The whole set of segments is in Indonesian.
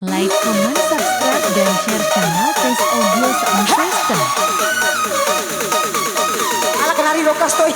Like, comment, subscribe, dan share channel Taste Audio Sound System. Ala kenari rokas toy.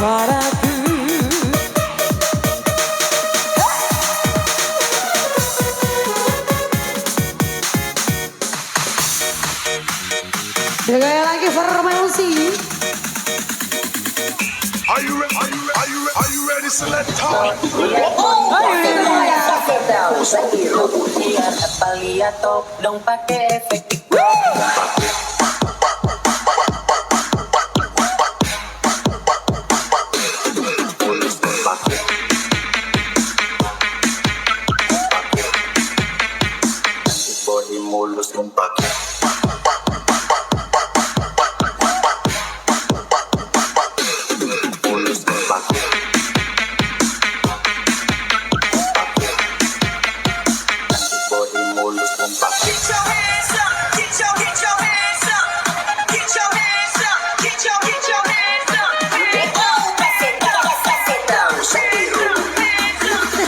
Padaku Gaya lagi Farmausi. Are you ready? Are you ready? Select talk. Dong pakai efek Mulus numpak. Mulus numpak. Body mulus numpak. Get your hands up, get your hands up, get your hands up, get your hands up.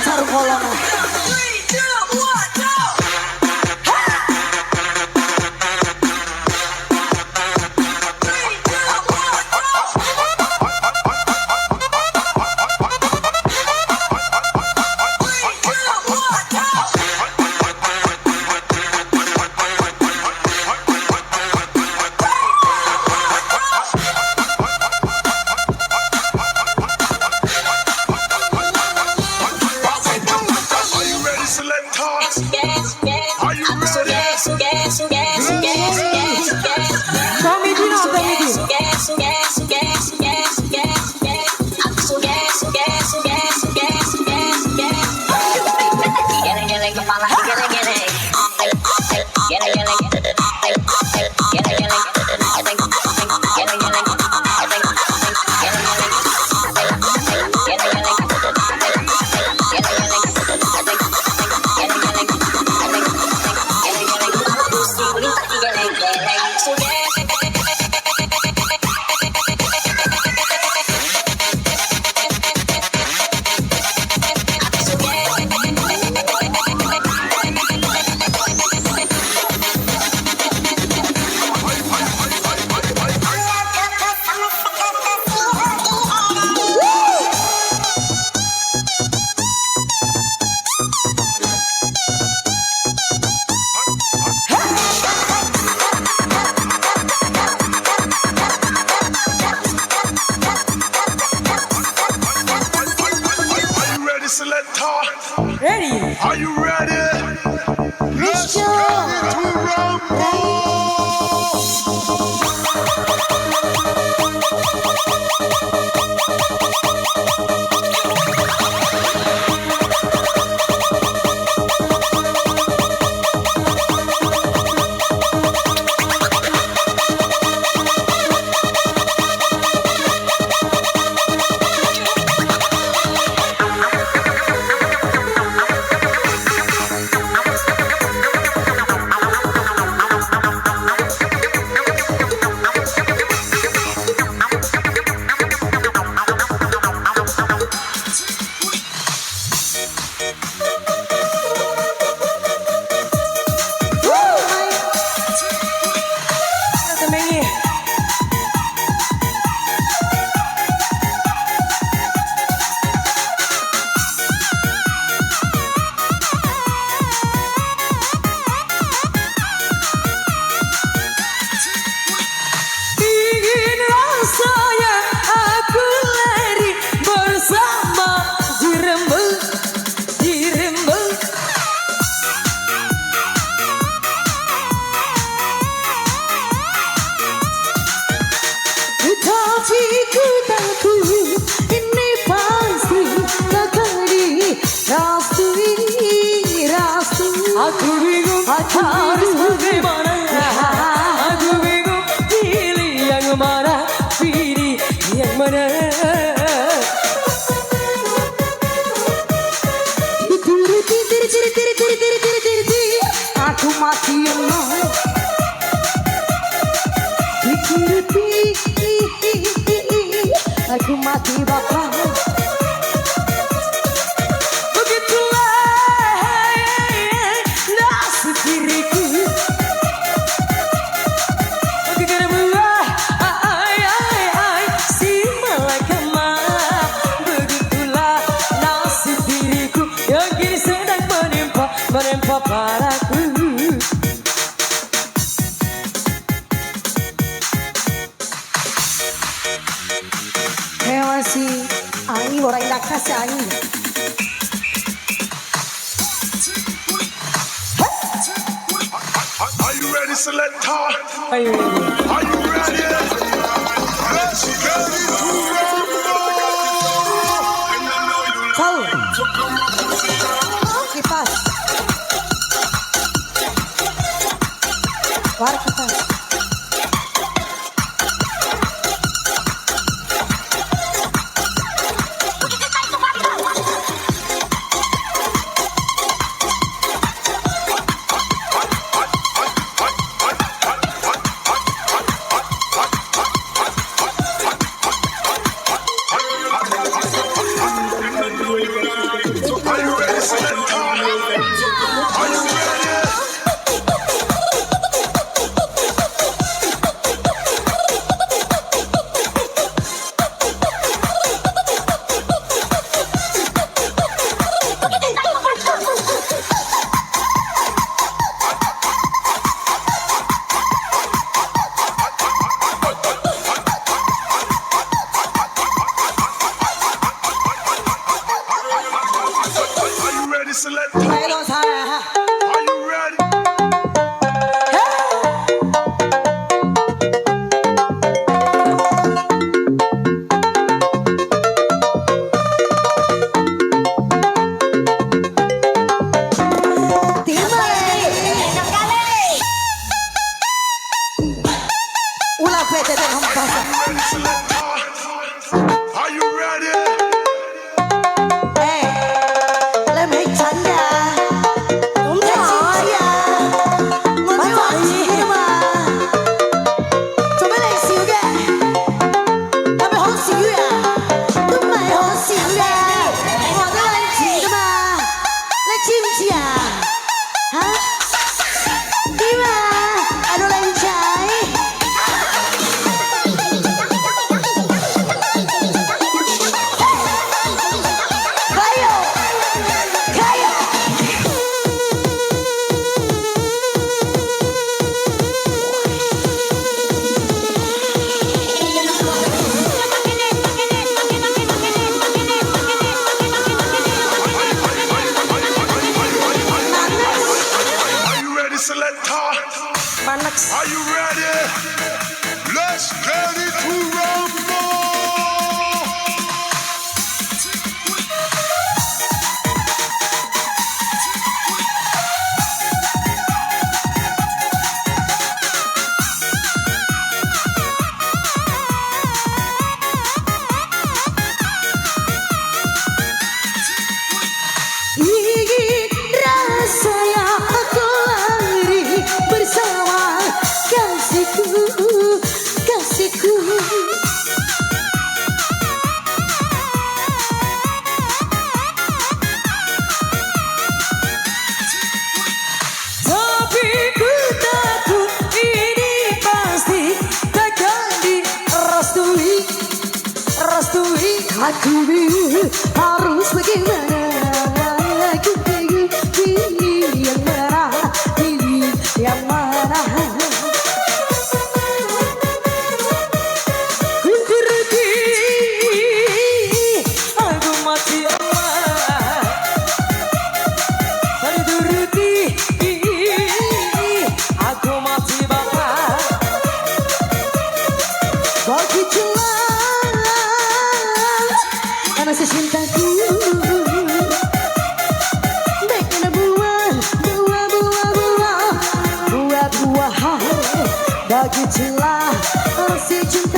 Taruh kolong. 3, 2, 1, go. Ready? Are you ready? Let's get into rumble. harus bagaimana? Aku bingung pilih yang mana, pilih yang mana. Aku mati emang. Aku mati bakal. Menimpa padaku. Masih angin orang indah kasih angin. Are you ready, selector? Ayo. Are you ready? Let's get it to Kau. Kipas. War kipas. Are you ready, selector? Are you ready? Are you ready, selector? Ayo sana. Are you ready? Ulah pete dan hempas. Ready, selector? Are you ready? Lên mấy chắn nhà. Đúng rồi. Ngon giỏi gì thế mà. Cho mấy này xíu kìa. Tao mày hốt xíu à. Đúng mày hốt xíu kìa. Ngồi đó lên chỉ cơ mà. Lên chim chỉ à. Hả? Đi mà. Ai đâu lên trái. Are you ready, selector? Manak. Are you ready? Let's get it to rumble. Ingin rasa yang aku lari bersama kasihku, kasihku. Tapi ku takut ini pasti takkan direstui, restui. Aku bingung harus bagaimana. Aku bingung pilih yang mana, pilih yang mana. Ku pergi, aku mati aman. Tadi turuti, aku mati bakal. Begitu karena secintaku. Begitulah arti cinta